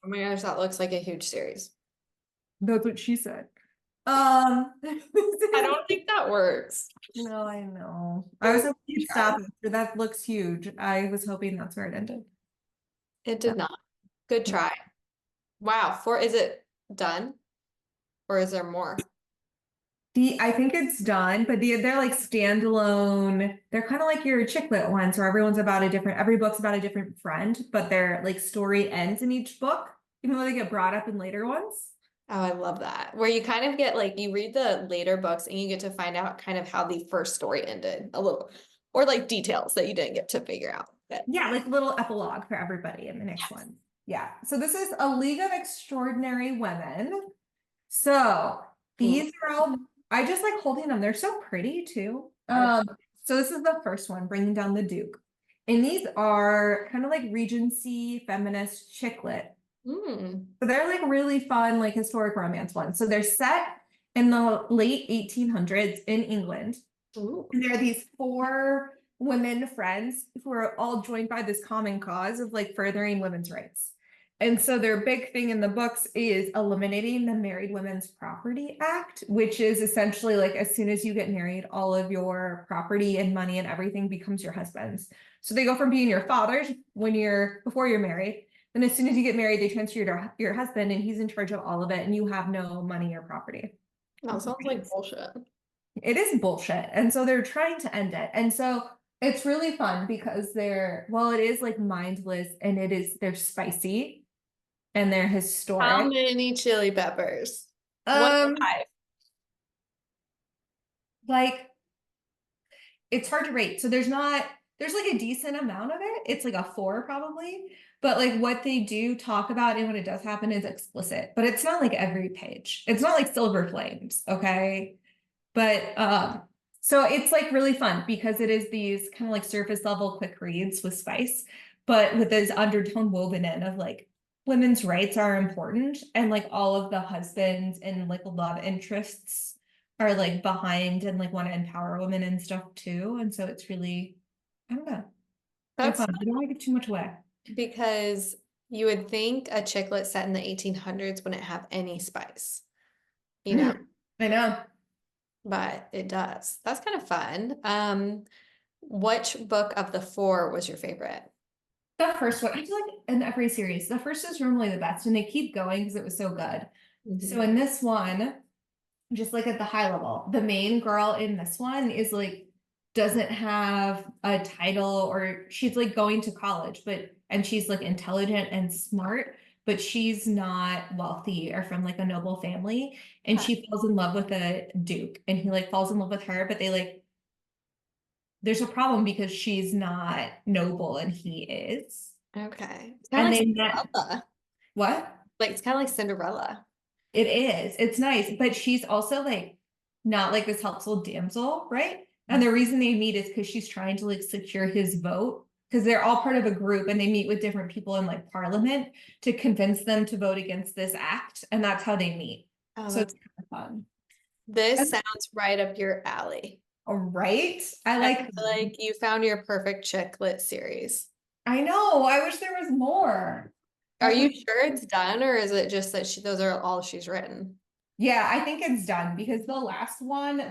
Oh my gosh, that looks like a huge series. That's what she said. I don't think that works. No, I know. I was hoping you'd stop after that looks huge. I was hoping that's where it ended. It did not. Good try. Wow, is it done? Or is there more? I think it's done, but they're like standalone. They're kind of like your chick lit ones where every book's about a different friend, but their like story ends in each book, even though they get brought up in later ones. Oh, I love that. Where you kind of get like you read the later books and you get to find out kind of how the first story ended a little, or like details that you didn't get to figure out. But Yeah, like a little epilogue for everybody in the next one. Yeah. So this is A League of Extraordinary Women. So ooh. these are all, I just like holding them. They're so pretty too. So this is the first one, Bringing Down the Duke. And these are kind of like Regency feminist chick lit. Mm. So they're like really fun, like historic romance ones. So they're set in the late 1800s in England. Ooh. And there are these four women friends who are all joined by this common cause of like furthering women's rights. And so their big thing in the books is eliminating the Married Women's Property Act, which is essentially like as soon as you get married, all of your property and money and everything becomes your husband's. So they go from being your father's before you're married. Then as soon as you get married, they transfer you to your husband and he's in charge of all of it and you have no money or property. That sounds like bullshit. It is bullshit. And so they're trying to end it. And so it's really fun because it is like mindless and they're spicy and they're How historic. many chili peppers? One to Um, five. like it's hard to rate. So there's like a decent amount of it. It's like a 4 probably. But like what they do talk about and when it does happen is explicit, but it's not like every page. It's not like Silver Flames, okay? But so it's like really fun because it is these kind of like surface level quick reads with spice, but with this undertone woven in of like women's rights are important and like all of the husbands and like love interests are like behind and like want to empower women and stuff too. And so it's really, I don't know, they're That's fun. I don't want to give too much away. because you would think a chicklet set in the 1800s wouldn't have any spice, you know, I know. but it does. That's kind of fun. Which book of the four was your favorite? The first one, I feel like in every series, the first is normally the best and they keep going because it was so good. So Mhm. in this one, just like at the high level, the main girl in this one is like doesn't have a title or she's like going to college, and she's like intelligent and smart, but she's not wealthy or from like a noble family. And she falls in love with a duke and he like falls in love with her, but there's a problem because she's not noble and he is. Okay. It's kind And of like they met Cinderella. what? Like it's kind of like Cinderella. It is. It's nice, but she's also like not like this helpful damsel, right? And the reason they meet is because she's trying to like secure his vote because they're all part of a group and they meet with different people in like parliament to convince them to vote against this act. And that's how they meet. Oh, So it's that's kind of fun. this sounds right up your alley. All right. I I like, feel like you found your perfect chick lit series. I know. I wish there was more. Are That's you what, sure it's done, or is it just that those are all she's written? yeah, I think it's done because the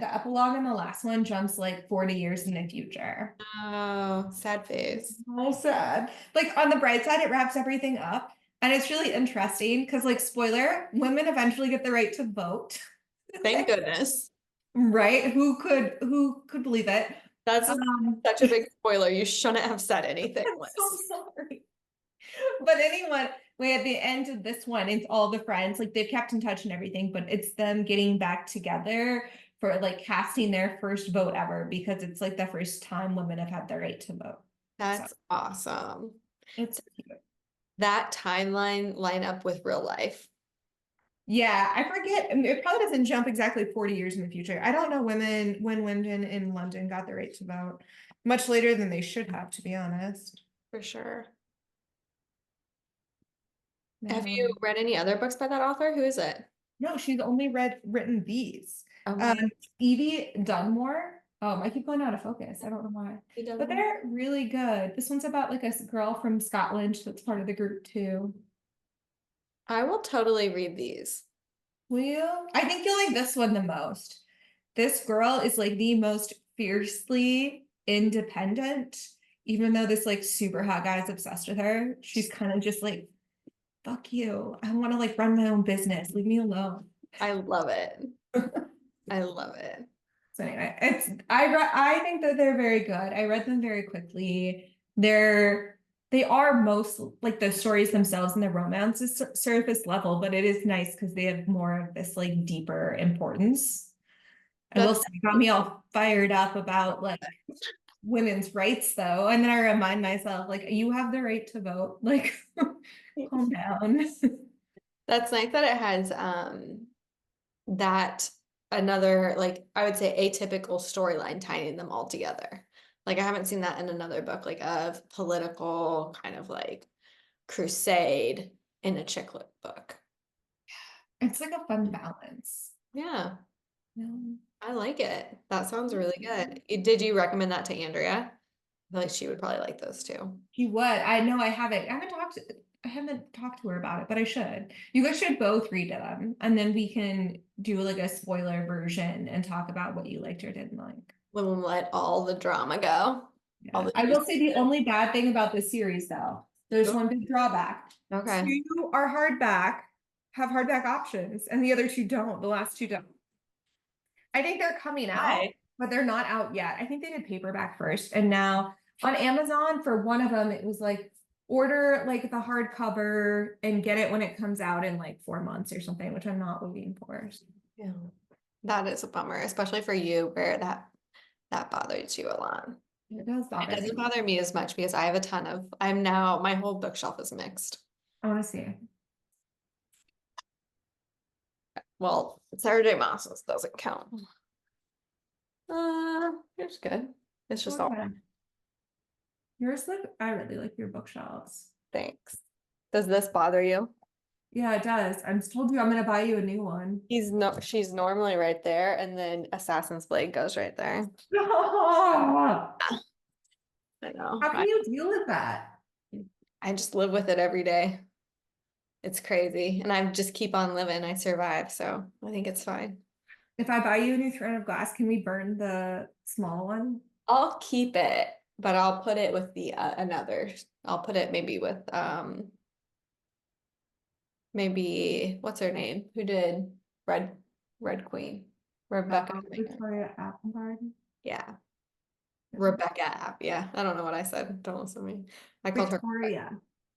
epilogue in the last one jumps like 40 years in the future. Oh, sad face. So sad. Like on the bright side, it wraps everything up. And it's really interesting because, like, spoiler, women eventually get the right to vote. Thank goodness. Right? Who could believe it? That's such a I'm big spoiler. You shouldn't have said anything, so Liz. sorry. But anyway, we at the end of this one, it's all the friends, like they've kept in touch and everything, but it's them getting back together for like casting their first vote ever because it's like the first time women have had the right to vote. So That's awesome. it's cute. That timeline line up with real life. Yeah, I forget. I mean, it probably doesn't jump exactly 40 years in the future. I don't know when women in London got the right to vote. Much later than they should have, to be honest. For sure. Have you No, read any other books by that author? Who is it? no, she's only written these. Okay. Evie Dunmore. I keep going out of focus. I don't know why. He does But they're really good. This one's about like a girl from Scotland that's part of the group too. I will totally read these. Will you? I think you'll like this one the most. This girl is like the most fiercely independent, even though this like super hot guy is obsessed with her. She's kind of just like, fuck you. I want to like run my own business. Leave me alone. I love it. I love it. So anyway, I think that they're very good. I read them very quickly. They are most like the stories themselves and the romance is surface level, but it is nice because they have more of this like deeper importance. I will say, it got me all fired up about like women's rights though, and then I remind myself like you have the right to vote. Like, calm down. That's nice that it has that another, like, I would say atypical storyline tying them all together. Like I haven't seen that in another book, like of political kind of like crusade in a chick lit book. It's like a fun balance. Yeah, Yeah. I like it. That sounds really good. Did you recommend that to Andrea? I feel like she would probably like those too. You would. I know I haven't. I haven't talked to her about it, but I should. You guys should both read them, and then we can do like a spoiler version and talk about what you liked or didn't like. We'll let all the drama go. All Yeah. the I will say the only bad thing about this series, though, there's Go. one big drawback. Okay. 2 are hardback, have hardback options, and the other 2 don't. The last 2 don't. I think they're coming out, Hi. but they're not out yet. I think they did paperback first, and now on Amazon for one of them, it was like order like the hardcover and get it when it comes out in like 4 months or something, which I'm not waiting for. Yeah. That is a bummer, especially for you where that bothers you a lot. It does It bother doesn't me. bother me as much because I have a ton of, my whole bookshelf is mixed. I want to see it. Well, Saturday Mosses doesn't count. It's good. It's just all Okay. Yours look, I really like your bookshelves. thanks. Does this bother you? Yeah, it does. I'm told you I'm gonna buy you a new one. She's normally right there, and then Assassin's Blade goes right there. How I know. can you deal with that? I just live with it every day. It's crazy. And I just keep on living. I survive. So I think it's fine. If I buy you a new throne of glass, can we burn the small one? I'll keep it, but I'll put it with the another. I'll put it maybe with maybe what's her name? Who did Red Queen? Rebecca. Victoria Applegard. Yeah. Rebecca App. Yeah. I don't know what I said. Don't listen to me. I called her. Victoria.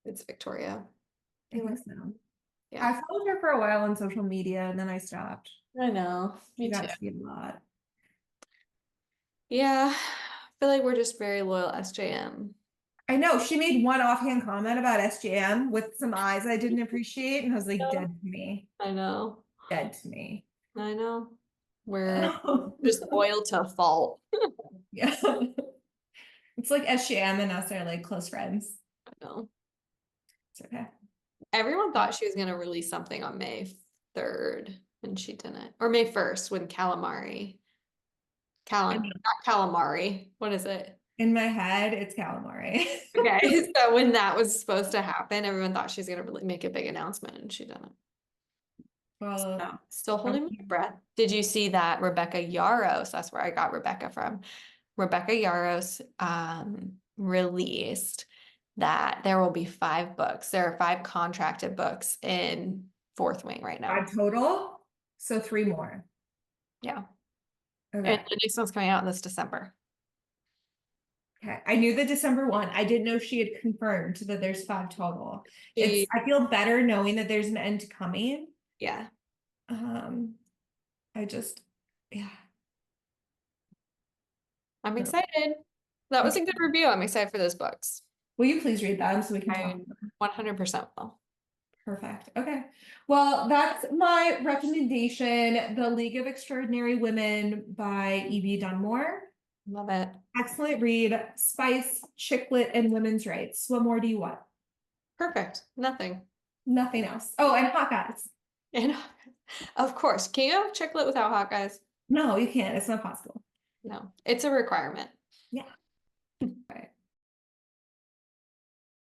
It's Victoria. I think so. Yeah. I followed her for a while on social media and then I stopped. I know. You Me got too. to see a lot. Yeah. I feel like we're just very loyal SJM. I know she made one offhand comment about SJM with some eyes I didn't appreciate, and I was like, dead to me. I know. Dead to me. I know. We're just loyal to a fault. Yeah. It's like SJM and us are like close friends. I know. It's okay. Everyone thought she was going to release something on May 3rd, and she didn't. Or May 1st when not calamari. What is it? In my head, it's calamari. Okay, so when that was supposed to happen, everyone thought she was going to really make a big announcement, and she didn't. Well, So, still holding my breath. Did you see that Rebecca Yarros? That's where I got Rebecca from. Rebecca Yarros released that there will be 5 books. There are 5 contracted books in Fourth Wing right now. 5 total, so 3 more. Yeah. Okay. And the next one's coming out this December. Okay. I knew the December one. I didn't know she had confirmed that there's 5 total. I feel better knowing that there's an end coming. Yeah. I just, yeah. I'm excited. That was a good review. I'm excited for those books. Will you please read them so we can talk? 100% will. Perfect. Okay. Well, that's my recommendation. The League of Extraordinary Women by Evie Dunmore. Love it. Excellent read. Spice, chick lit, and women's rights. What more do you want? Perfect. Nothing. Nothing else. Oh, and hot guys. And of course, can you have chick lit without hot guys? No, you can't. It's not possible. No, it's a requirement. Yeah.